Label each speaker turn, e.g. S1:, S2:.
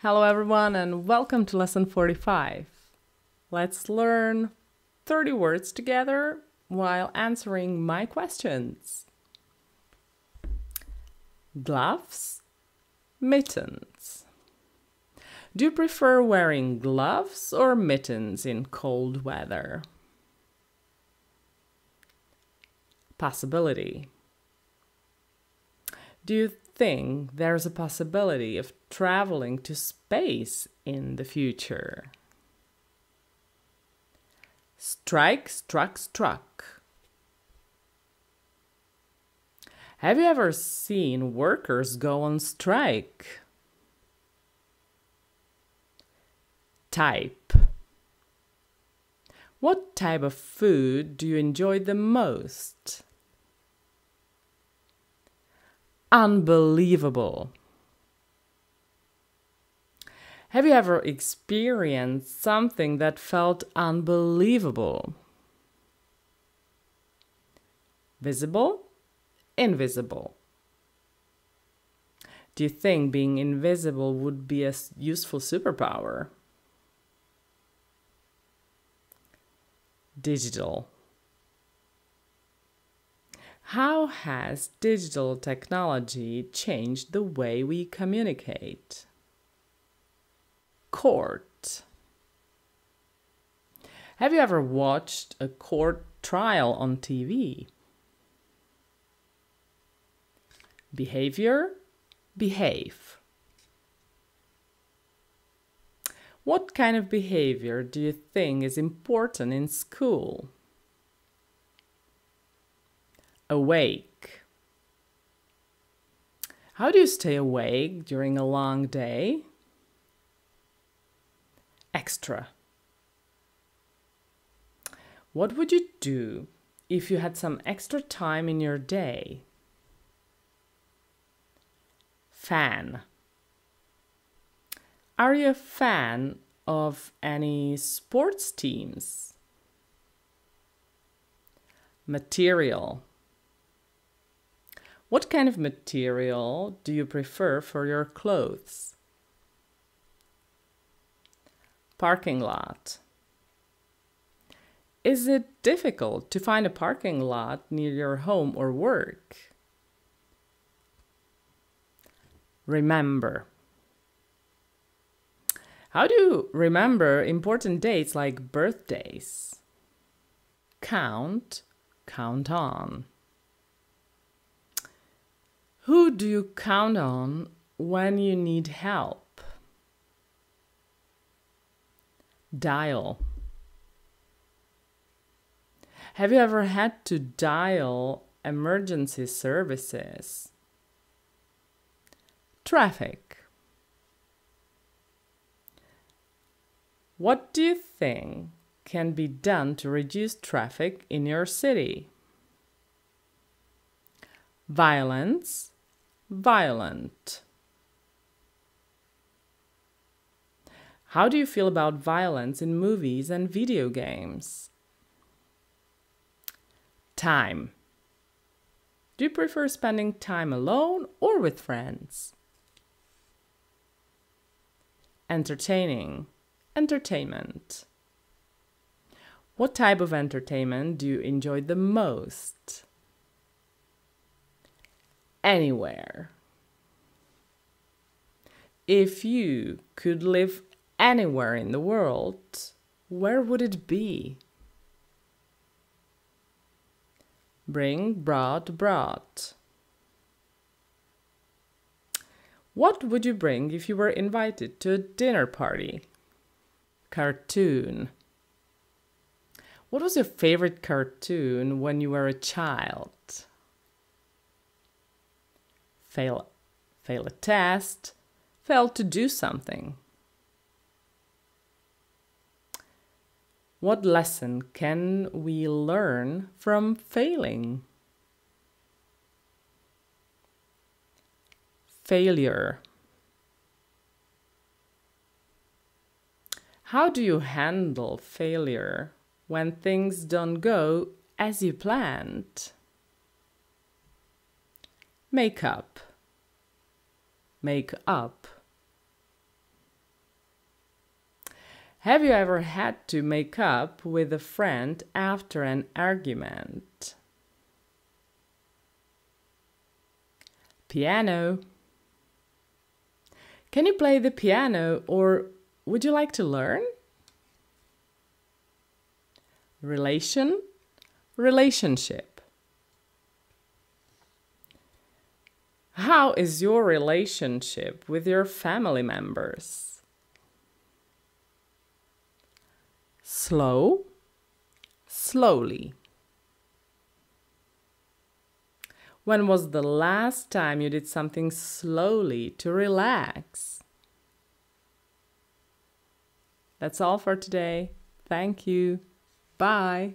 S1: Hello everyone and welcome to lesson 45. Let's learn 30 words together while answering my questions. Gloves, mittens. Do you prefer wearing gloves or mittens in cold weather? Possibility. Do you think there's a possibility of traveling to space in the future? Strike, struck, struck. Have you ever seen workers go on strike? Type. What type of food do you enjoy the most? Unbelievable. Have you ever experienced something that felt unbelievable? Visible, invisible. Do you think being invisible would be a useful superpower? Digital. How has digital technology changed the way we communicate? Court. Have you ever watched a court trial on TV? Behavior, behave. What kind of behavior do you think is important in school? Awake. How do you stay awake during a long day? Extra. What would you do if you had some extra time in your day? Fan. Are you a fan of any sports teams? Material. What kind of material do you prefer for your clothes? Parking lot. Is it difficult to find a parking lot near your home or work? Remember. How do you remember important dates like birthdays? Count, count on. Who do you count on when you need help? Dial. Have you ever had to dial emergency services? Traffic. What do you think can be done to reduce traffic in your city? Violence, violent. How do you feel about violence in movies and video games? Time. Do you prefer spending time alone or with friends? Entertaining, entertainment. What type of entertainment do you enjoy the most? Anywhere. If you could live anywhere in the world, where would it be? Bring, brought, brought. What would you bring if you were invited to a dinner party? Cartoon. What was your favorite cartoon when you were a child? Fail a test, fail to do something. What lesson can we learn from failing? Failure. How do you handle failure when things don't go as you planned? Make up. Make up. Have you ever had to make up with a friend after an argument? Piano. Can you play the piano or would you like to learn? Relation, relationship. How is your relationship with your family members? Slow, slowly. When was the last time you did something slowly to relax? That's all for today. Thank you. Bye.